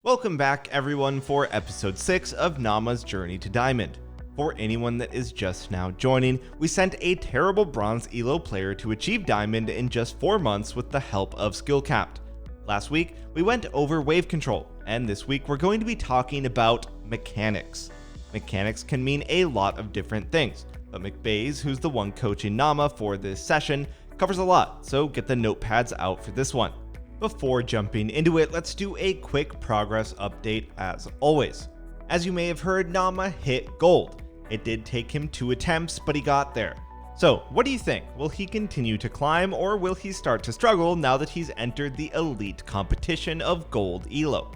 Welcome back everyone for episode 6 of Nama's Journey to Diamond. For anyone that is just now joining, we sent a terrible bronze elo player to achieve Diamond in just 4 months with the help of Skill Capped. Last week, we went over wave control, and this week we're going to be talking about mechanics. Mechanics can mean a lot of different things, but Mcbaze, who's the one coaching Nama for this session, covers a lot, so get the notepads out for this one. Before jumping into it, let's do a quick progress update as always. As you may have heard, Nama hit gold. It did take him 2 attempts, but he got there. So, what do you think? Will he continue to climb, or will he start to struggle now that he's entered the elite competition of gold elo?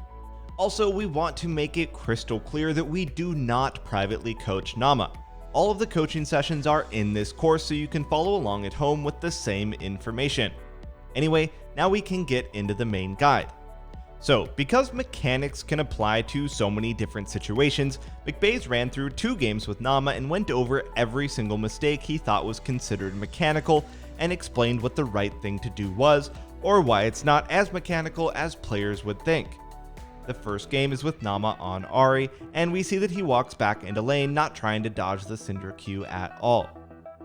Also, we want to make it crystal clear that we do not privately coach Nama. All of the coaching sessions are in this course, so you can follow along at home with the same information. Anyway, now we can get into the main guide. So, because mechanics can apply to so many different situations, Mcbaze ran through 2 games with Nama and went over every single mistake he thought was considered mechanical and explained what the right thing to do was, or why it's not as mechanical as players would think. The first game is with Nama on Ahri, and we see that he walks back into lane not trying to dodge the Syndra Q at all.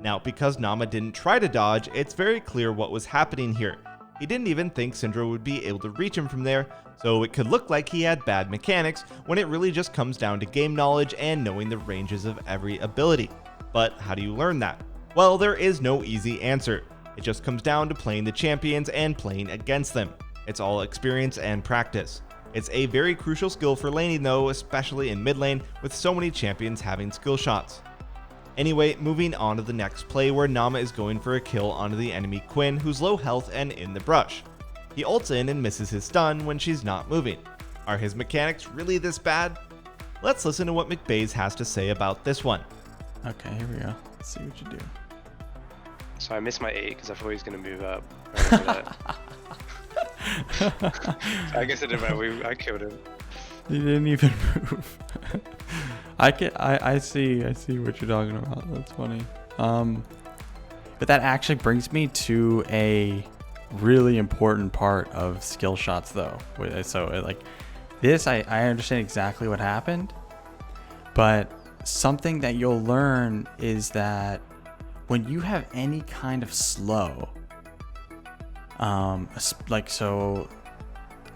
Now, because Nama didn't try to dodge, it's very clear what was happening here. He didn't even think Syndra would be able to reach him from there, so it could look like he had bad mechanics when it really just comes down to game knowledge and knowing the ranges of every ability. But how do you learn that? Well, there is no easy answer. It just comes down to playing the champions and playing against them. It's all experience and practice. It's a very crucial skill for laning though, especially in mid lane with so many champions having skill shots. Anyway, moving on to the next play where Nama is going for a kill onto the enemy Quinn, who's low health and in the brush. He ults in and misses his stun when she's not moving. Are his mechanics really this bad? Let's listen to what Mcbaze has to say about this one. Okay, here we go. Let's see what you do. So I missed my 8 because I thought he was going to move up. I guess it didn't matter. I killed him. He didn't even move. I see what you're talking about. That's funny. But that actually brings me to a really important part of skill shots though. So like this, I understand exactly what happened, but something that you'll learn is that when you have any kind of slow, like, so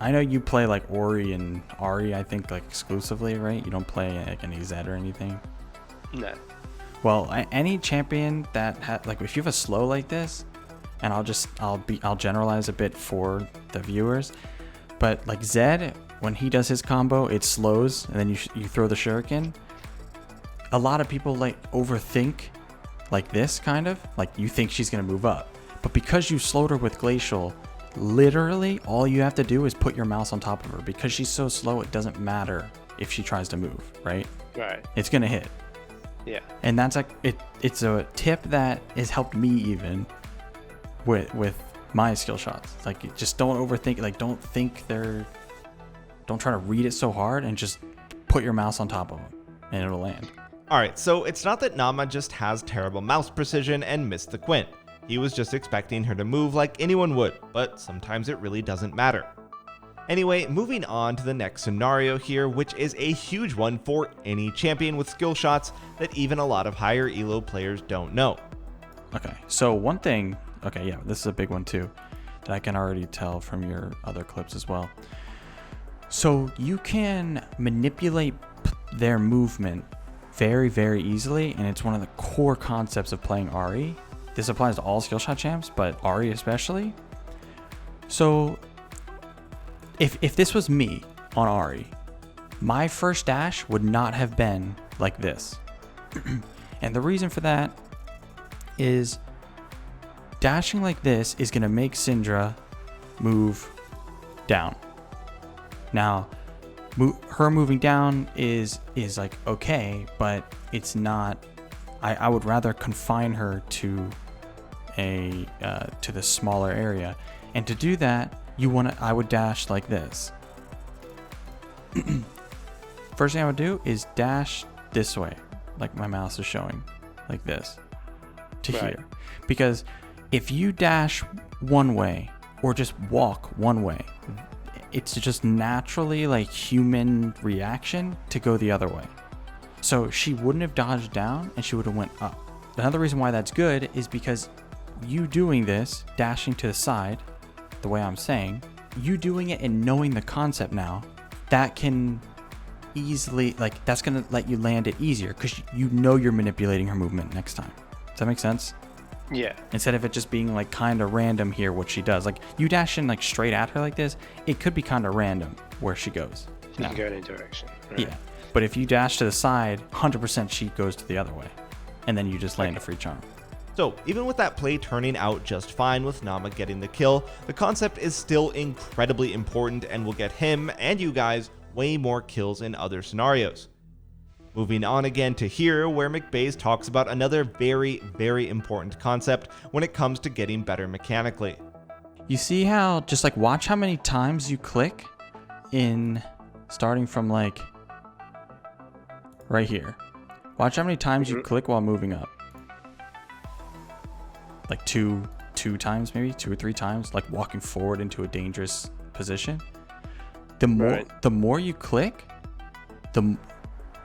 I know you play like Ori and Ahri, I think, like exclusively, right? You don't play like any Zed or anything? No. Well, any champion that like, if you have a slow like this, and I'll generalize a bit for the viewers, but like Zed, when he does his combo, it slows, and then you throw the shuriken. A lot of people like overthink like this, kind of like you think she's gonna move up, but because you slowed her with Glacial, literally all you have to do is put your mouse on top of her. Because she's so slow, it doesn't matter if she tries to move, right? Right. It's gonna hit. Yeah. And that's like it's a tip that has helped me even with my skill shots. Like, just don't overthink. Like, don't try to read it so hard, and just put your mouse on top of them and it'll land. Alright, so it's not that Nama just has terrible mouse precision and missed the Quinn. He was just expecting her to move like anyone would, but sometimes it really doesn't matter. Anyway, moving on to the next scenario here, which is a huge one for any champion with skill shots that even a lot of higher elo players don't know. Okay, so one thing, okay, yeah, this is a big one too, that I can already tell from your other clips as well. So you can manipulate their movement very, very easily, and it's one of the core concepts of playing Ahri. This applies to all skill shot champs, but Ahri especially. So if this was me on Ahri, my first dash would not have been like this. And the reason for that is dashing like this is going to make Syndra move down. Now, her moving down is like okay, but it's not. I would rather confine her to the smaller area, and to do that, I would dash like this. First thing I would do is dash this way, like my mouse is showing, like this, to here. Because if you dash one way or just walk one way, it's just naturally like human reaction to go the other way. So she wouldn't have dodged down and she would have went up. Another reason why that's good is because you doing this, dashing to the side, the way I'm saying, you doing it and knowing the concept now, that can easily, like, that's going to let you land it easier because you know you're manipulating her movement next time. Does that make sense? Yeah. Instead of it just being like kind of random here what she does. Like you dash in like straight at her like this, it could be kind of random where she goes. You can go in any direction. Right? Yeah. But if you dash to the side, 100% she goes to the other way. And then you just land a free charm. So even with that play turning out just fine with Nama getting the kill, the concept is still incredibly important and will get him and you guys way more kills in other scenarios. Moving on again to here, where Mcbaze talks about another very, very important concept when it comes to getting better mechanically. You see how, just like watch how many times you click in, starting from like right here. Watch how many times you click while moving up. Like two times, maybe 2 or 3 times, like walking forward into a dangerous position. The more you click,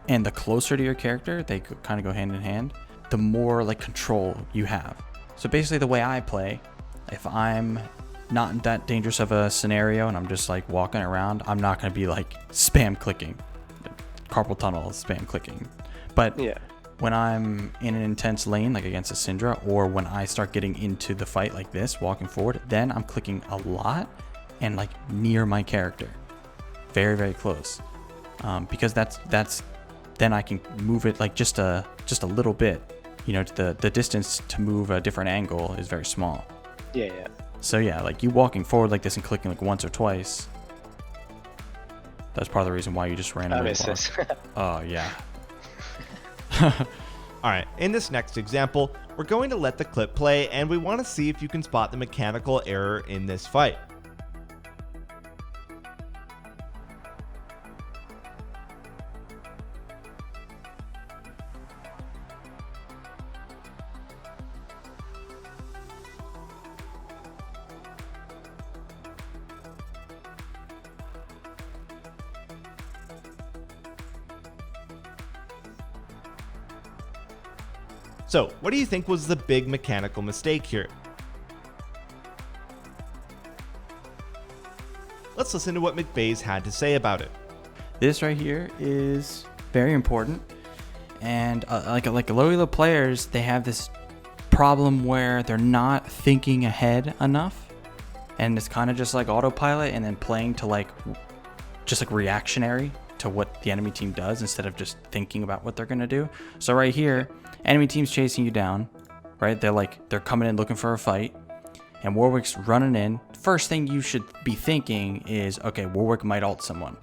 and the closer to your character, they kind of go hand in hand, the more like control you have. So basically the way I play, if I'm not in that dangerous of a scenario and I'm just like walking around, I'm not going to be like spam clicking, carpal tunnel spam clicking. But yeah, when I'm in an intense lane, like against a Syndra, or when I start getting into the fight like this, walking forward, then I'm clicking a lot and like near my character, very, very close, because that's then I can move it like just a little bit, you know, the distance to move a different angle is very small. Yeah. So yeah, like you walking forward like this and clicking like once or twice, that's part of the reason why you just randomly walk. Oh yeah. Alright, in this next example, we're going to let the clip play and we want to see if you can spot the mechanical error in this fight. So, what do you think was the big mechanical mistake here? Let's listen to what Mcbaze had to say about it. This right here is very important, and like low elo players, they have this problem where they're not thinking ahead enough, and it's kind of just like autopilot and then playing to like just like reactionary to what the enemy team does instead of just thinking about what they're gonna do. So right here, enemy team's chasing you down, right? They're coming in looking for a fight, and Warwick's running in. First thing you should be thinking is, okay, Warwick might ult someone,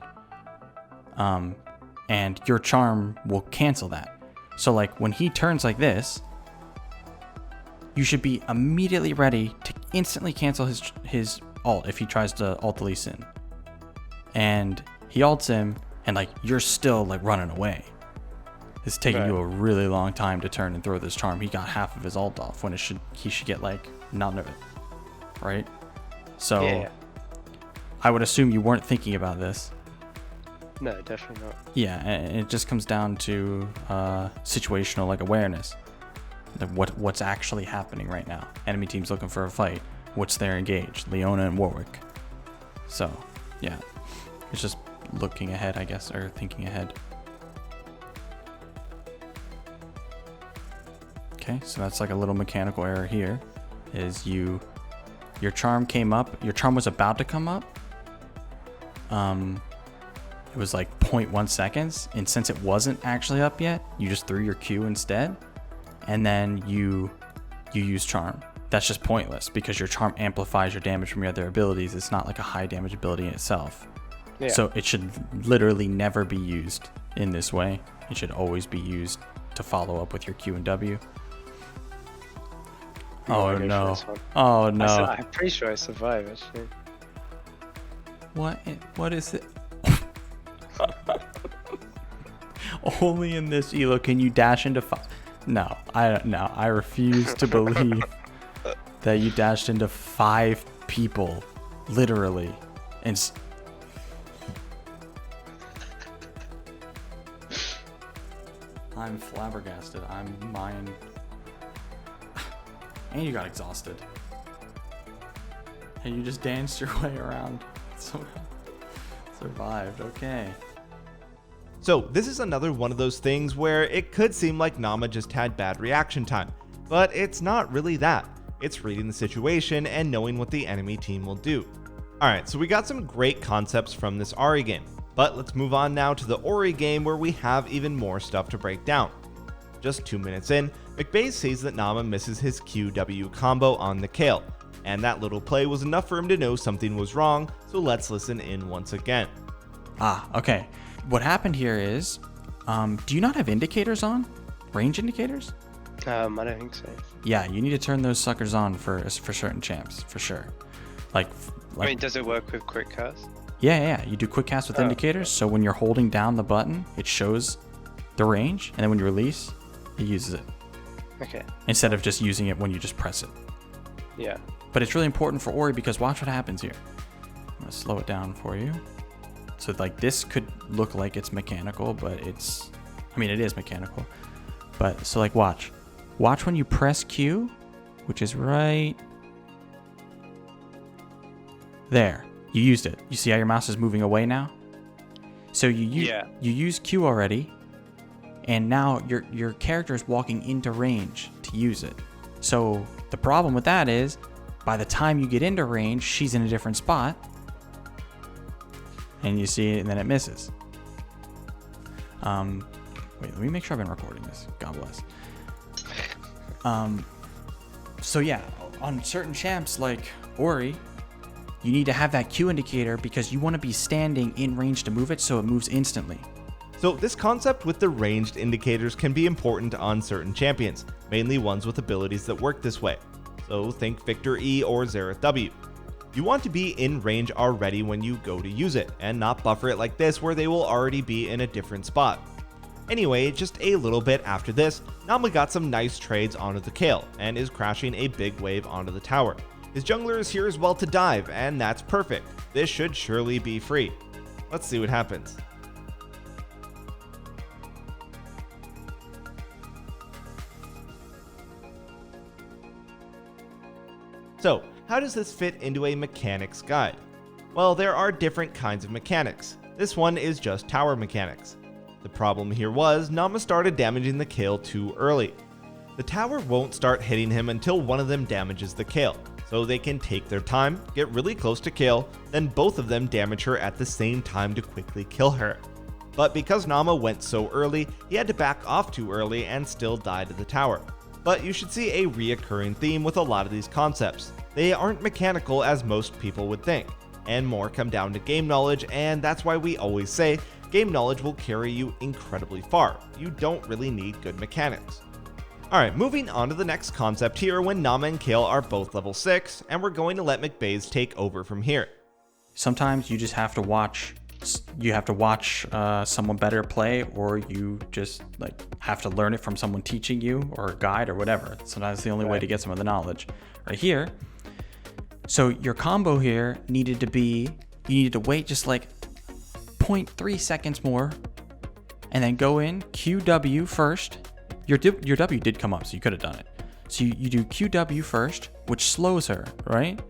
and your charm will cancel that. So like when he turns like this, you should be immediately ready to instantly cancel his ult if he tries to ult the Lee Sin, and he ults him, and like you're still like running away. It's taking you a really long time to turn and throw this charm. He got half of his ult off when he should get like none of it, right? So Yeah. I would assume you weren't thinking about this. No, definitely not. Yeah, and it just comes down to situational like awareness. What's actually happening right now? Enemy team's looking for a fight. What's their engage? Leona and Warwick. So yeah, it's just looking ahead, I guess, or thinking ahead. Okay, so that's like a little mechanical error here. Is your charm came up, your charm was about to come up. It was like 0.1 seconds, and since it wasn't actually up yet, you just threw your Q instead, and then you use charm. That's just pointless because your charm amplifies your damage from your other abilities. It's not like a high damage ability in itself. Yeah. So it should literally never be used in this way. It should always be used to follow up with your Q and W. Oh no. Oh no. I'm pretty sure I survived actually. What is it? Only in this elo can you dash into No, I refuse to believe that you dashed into 5 people, literally, and I'm flabbergasted. I'm mine. And you got exhausted. And you just danced your way around. So survived. Okay. So this is another one of those things where it could seem like Nama just had bad reaction time, but it's not really that. It's reading the situation and knowing what the enemy team will do. Alright, so we got some great concepts from this Ahri game, but let's move on now to the Ori game where we have even more stuff to break down. Just 2 minutes in, Mcbaze sees that Nama misses his QW combo on the Kayle, and that little play was enough for him to know something was wrong, so let's listen in once again. Okay. What happened here is, do you not have indicators on? Range indicators? I don't think so. Yeah, you need to turn those suckers on for certain champs, for sure. Like I mean, does it work with quick cast? Yeah. You do quick cast with indicators, so when you're holding down the button, it shows the range, and then when you release, it uses it. Okay. Instead of just using it when you just press it. Yeah. But it's really important for Ori because watch what happens here. I'm gonna slow it down for you. So like this could look like it's mechanical, but it is mechanical. But so like watch when you press Q, which is right there. You used it. You see how your mouse is moving away now? So you use Q already, and now your character is walking into range to use it. So the problem with that is, by the time you get into range, she's in a different spot, and you see it, and then it misses. Wait, let me make sure I've been recording this. God bless. So yeah, on certain champs like Ori, you need to have that Q indicator because you want to be standing in range to move it so it moves instantly. So this concept with the ranged indicators can be important on certain champions, mainly ones with abilities that work this way. So think Victor E or Xerath W. You want to be in range already when you go to use it, and not buffer it like this where they will already be in a different spot. Anyway, just a little bit after this, Nama got some nice trades onto the Kayle, and is crashing a big wave onto the tower. His jungler is here as well to dive, and that's perfect. This should surely be free. Let's see what happens. So, how does this fit into a mechanics guide? Well, there are different kinds of mechanics. This one is just tower mechanics. The problem here was Nama started damaging the Kayle too early. The tower won't start hitting him until one of them damages the Kayle, so they can take their time, get really close to Kayle, then both of them damage her at the same time to quickly kill her. But because Nama went so early, he had to back off too early and still died to the tower. But you should see a reoccurring theme with a lot of these concepts. They aren't mechanical as most people would think, and more come down to game knowledge, and that's why we always say game knowledge will carry you incredibly far. You don't really need good mechanics. Alright, moving on to the next concept here when Nama and Kayle are both level 6, and we're going to let Mcbaze take over from here. Sometimes you just have to watch someone better play, or you just like have to learn it from someone teaching you or a guide or whatever. Sometimes it's the only way to get some of the knowledge. Right here, so your combo here you needed to wait just like 0.3 seconds more, and then go in QW first. Your W did come up, so you could have done it. So you do QW first, which slows her, right?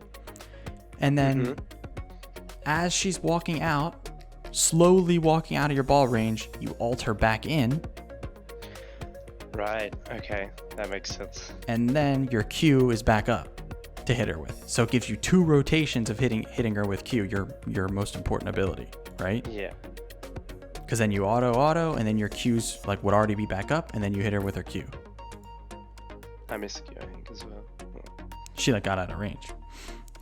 And then as she's walking out, slowly walking out of your ball range, you ult her back in. Right, okay, that makes sense. And then your Q is back up to hit her with. So it gives you 2 rotations of hitting her with Q, your most important ability, right? Yeah. Because then you auto, and then your Q's like would already be back up, and then you hit her with her Q. I missed Q, I think, as well. She like got out of range.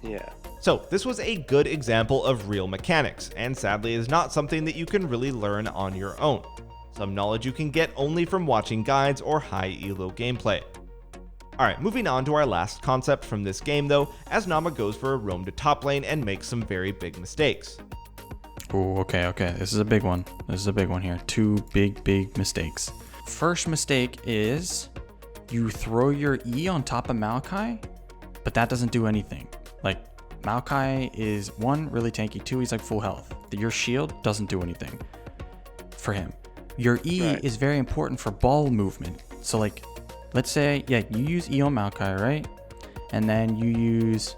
Yeah. So this was a good example of real mechanics, and sadly is not something that you can really learn on your own. Some knowledge you can get only from watching guides or high elo gameplay. Alright, moving on to our last concept from this game though, as Nama goes for a roam to top lane and makes some very big mistakes. Oh, okay. This is a big one. Here. 2 big mistakes. First mistake is you throw your E on top of Maokai, but that doesn't do anything. Like, Maokai is 1, really tanky, 2, he's like full health. Your shield doesn't do anything for him. Your E Right. is very important for ball movement. So like, let's say, yeah, you use E on Maokai, right? And then you use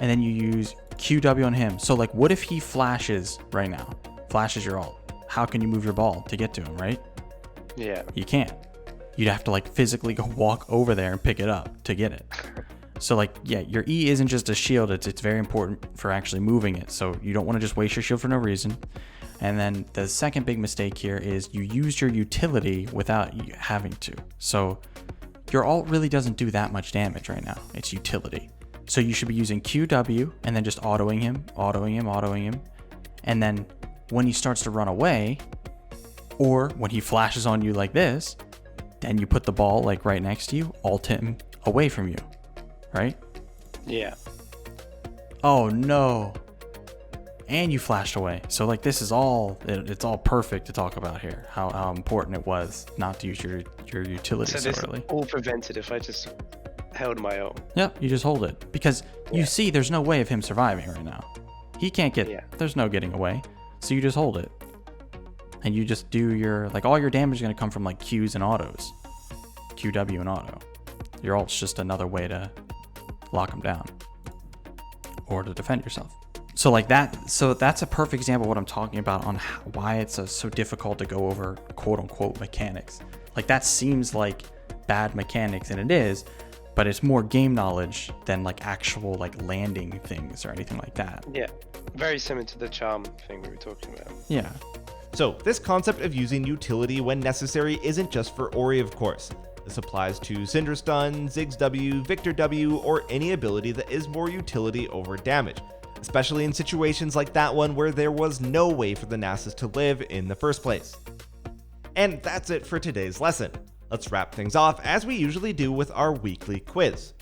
QW on him. So like, what if he flashes right now? Flashes your ult. How can you move your ball to get to him, right? Yeah. You can't. You'd have to like physically go walk over there and pick it up to get it. So like, yeah, your E isn't just a shield. It's very important for actually moving it. So you don't want to just waste your shield for no reason. And then the second big mistake here is you use your utility without you having to. So your ult really doesn't do that much damage right now. It's utility. So you should be using QW and then just autoing him. And then when he starts to run away, or when he flashes on you like this, then you put the ball like right next to you, ult him away from you, right? Yeah. Oh no. And you flashed away. So like this is all, it's all perfect to talk about here. How important it was not to use your utility So so this early. all prevented if I just held my ult. Yep, you just hold it. Because you see there's no way of him surviving right now. He can't get, there's no getting away. So you just hold it. And you just do your, like all your damage is going to come from like Qs and autos. QW and auto. Your ult's just another way to lock him down. Or to defend yourself. So like that, so that's a perfect example of what I'm talking about on why it's so difficult to go over quote unquote mechanics. Like that seems like bad mechanics, and it is, but it's more game knowledge than like actual like landing things or anything like that. Yeah. Very similar to the charm thing we were talking about. Yeah. So this concept of using utility when necessary isn't just for Ori, of course. This applies to Syndra Stun, Ziggs W, Victor W, or any ability that is more utility over damage, especially in situations like that one where there was no way for the Nasus to live in the first place. And that's it for today's lesson. Let's wrap things off as we usually do with our weekly quiz.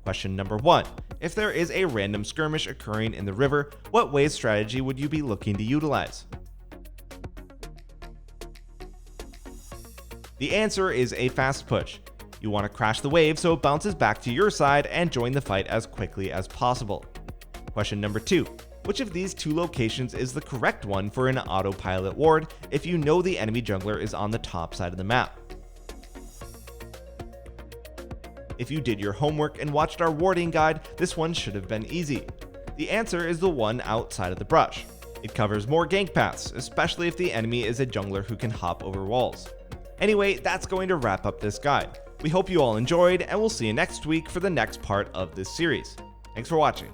Question number 1. If there is a random skirmish occurring in the river, what wave strategy would you be looking to utilize? The answer is a fast push. You want to crash the wave so it bounces back to your side and join the fight as quickly as possible. Question number 2. Which of these two locations is the correct one for an autopilot ward if you know the enemy jungler is on the top side of the map? If you did your homework and watched our warding guide, this one should have been easy. The answer is the one outside of the brush. It covers more gank paths, especially if the enemy is a jungler who can hop over walls. Anyway, that's going to wrap up this guide. We hope you all enjoyed, and we'll see you next week for the next part of this series. Thanks for watching.